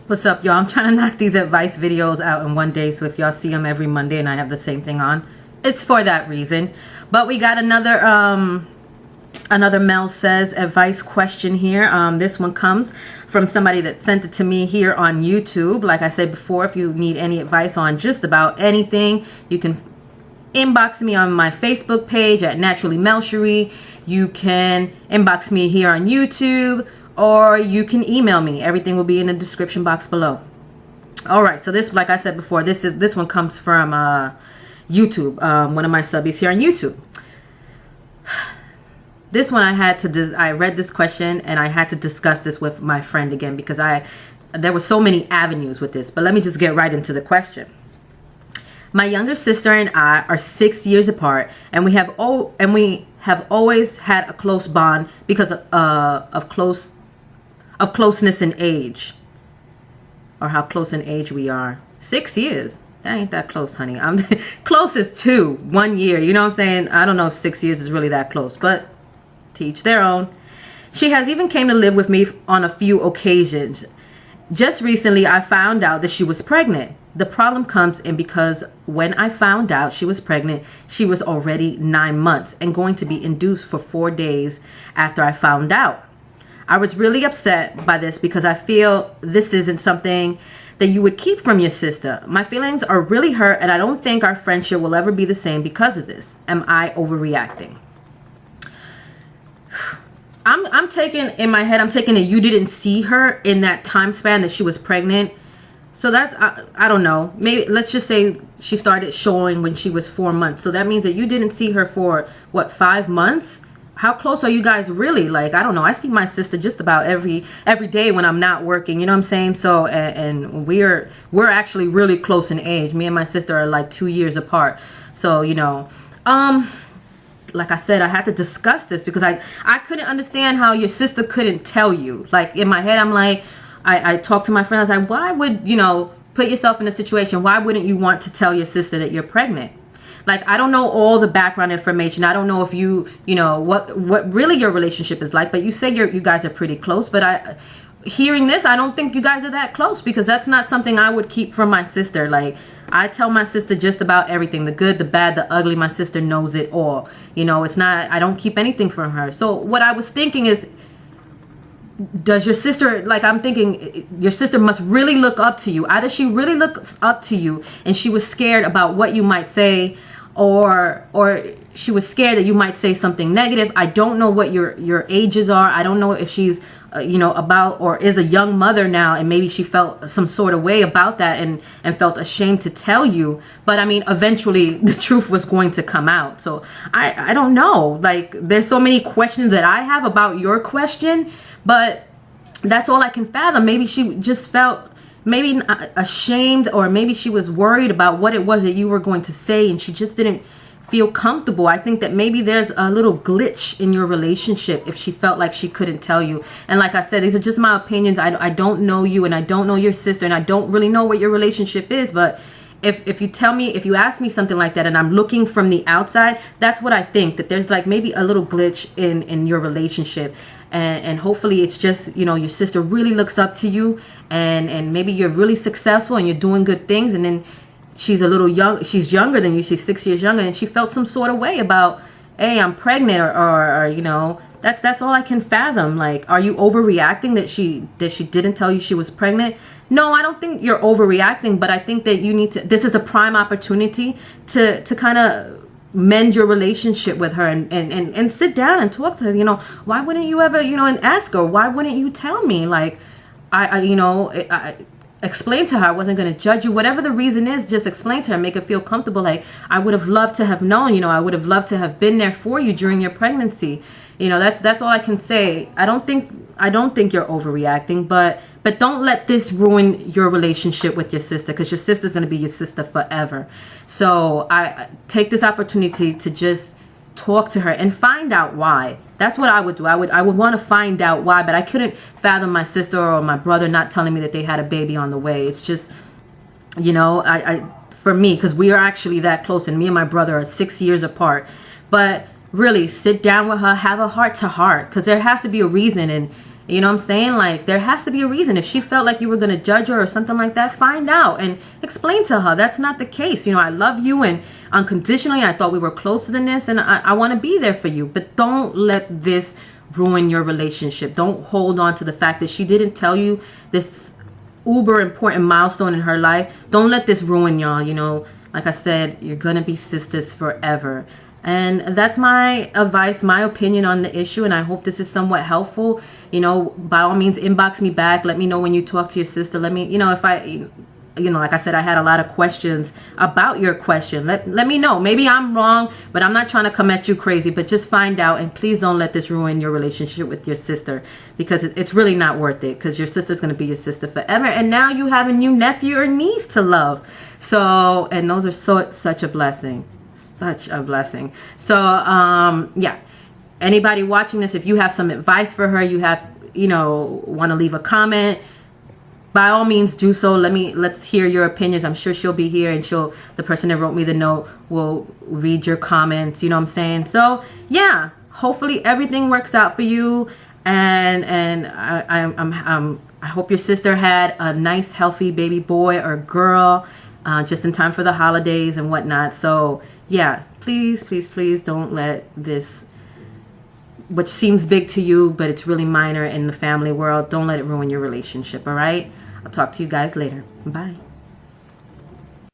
What's up, y'all? I'm trying to knock these advice videos out in one day, so if y'all see them every Monday and I have the same thing on, it's for that reason. But we got another Mel Says advice question here. This one comes from somebody that sent it to me here on YouTube. Like I said before, if you need any advice on just about anything, you can inbox me on my Facebook page at Naturally Melshary. You can inbox me here on YouTube, or you can email me. Everything will be in the description box below. All right, so this, like I said before, this one comes from YouTube, one of my subbies here on YouTube. This one I read this question and I had to discuss this with my friend again because there were so many avenues with this. But let me just get right into the question. My younger sister and I are 6 years apart, and we have always had a close bond because of closeness in age, or how close in age we are. 6 years. That ain't that close, honey. I'm closest to 1 year. You know what I'm saying? I don't know if 6 years is really that close, but to each their own. She has even came to live with me on a few occasions. Just recently, I found out that she was pregnant. The problem comes in because when I found out she was pregnant, she was already 9 months and going to be induced for 4 days after I found out. I was really upset by this because I feel this isn't something that you would keep from your sister. My feelings are really hurt, and I don't think our friendship will ever be the same because of this. Am I overreacting? I'm taking, in my head, I'm taking that you didn't see her in that time span that she was pregnant. So that's, I don't know. Maybe, let's just say she started showing when she was 4 months. So that means that you didn't see her for, what, 5 months? How close are you guys really? Like, I don't know. I see my sister just about every day when I'm not working. You know what I'm saying? So, and we're actually really close in age. Me and my sister are like 2 years apart. So, you know, like I said, I had to discuss this because I couldn't understand how your sister couldn't tell you. Like, in my head, I'm like, I talked to my friend. I was like, why would, you know, put yourself in a situation? Why wouldn't you want to tell your sister that you're pregnant? Like, I don't know all the background information. I don't know if you know, what really your relationship is like. But you say you guys are pretty close. But hearing this, I don't think you guys are that close, because that's not something I would keep from my sister. Like, I tell my sister just about everything, the good, the bad, the ugly. My sister knows it all. You know, it's not, I don't keep anything from her. So what I was thinking is, does your sister, like, I'm thinking your sister must really look up to you. Either she really looks up to you and she was scared about what you might say, or she was scared that you might say something negative. I don't know what your ages are. I don't know if she's you know, about, or is a young mother now, and maybe she felt some sort of way about that and felt ashamed to tell you. But I mean, eventually the truth was going to come out. So I don't know, like, there's so many questions that I have about your question, but that's all I can fathom. Maybe she just felt maybe ashamed, or maybe she was worried about what it was that you were going to say, and she just didn't feel comfortable. I think that maybe there's a little glitch in your relationship if she felt like she couldn't tell you. And like I said, these are just my opinions. I don't know you, and I don't know your sister, and I don't really know what your relationship is. But if you tell me, if you ask me something like that and I'm looking from the outside, that's what I think, that there's like maybe a little glitch in your relationship. And hopefully it's just, you know, your sister really looks up to you, and maybe you're really successful and you're doing good things, and then she's a little young, she's younger than you, she's 6 years younger, and she felt some sort of way about, hey, I'm pregnant, or you know, that's all I can fathom. Like, are you overreacting that she didn't tell you she was pregnant? No, I don't think you're overreacting, but I think that you need to, this is a prime opportunity to kind of mend your relationship with her, and sit down and talk to her. You know, why wouldn't you ever, you know, and ask her, why wouldn't you tell me? Like, I you know, I explain to her I wasn't going to judge you. Whatever the reason is, just explain to her, make her feel comfortable. Like, I would have loved to have known, you know, I would have loved to have been there for you during your pregnancy. You know, that's all I can say. I don't think you're overreacting, but don't let this ruin your relationship with your sister, because your sister's going to be your sister forever. So I take this opportunity to just talk to her and find out why. That's what I would do. I would want to find out why, but I couldn't fathom my sister or my brother not telling me that they had a baby on the way. It's just, you know, for me, because we are actually that close, and me and my brother are 6 years apart. But really, sit down with her, have a heart to heart, because there has to be a reason, You know what I'm saying? Like, there has to be a reason. If she felt like you were going to judge her or something like that, find out and explain to her that's not the case. You know, I love you and unconditionally. I thought we were closer than this, and I want to be there for you. But don't let this ruin your relationship. Don't hold on to the fact that she didn't tell you this uber important milestone in her life. Don't let this ruin y'all. You know, like I said, you're going to be sisters forever. And that's my advice, my opinion on the issue. And I hope this is somewhat helpful. You know, by all means, inbox me back. Let me know when you talk to your sister. Let me, you know, if I, you know, like I said, I had a lot of questions about your question. Let me know. Maybe I'm wrong, but I'm not trying to come at you crazy. But just find out. And please don't let this ruin your relationship with your sister, because it's really not worth it, because your sister's going to be your sister forever. And now you have a new nephew or niece to love. So, and those are such a blessing. Such a blessing. So yeah, anybody watching this, if you have some advice for her, you have, you know, want to leave a comment, by all means do so. Let's hear your opinions. I'm sure she'll be here, and the person that wrote me the note will read your comments. You know what I'm saying? So yeah, hopefully everything works out for you, and I hope your sister had a nice healthy baby boy or girl, just in time for the holidays and whatnot. So yeah, please, please, please don't let this, which seems big to you, but it's really minor in the family world, don't let it ruin your relationship, all right? I'll talk to you guys later. Bye.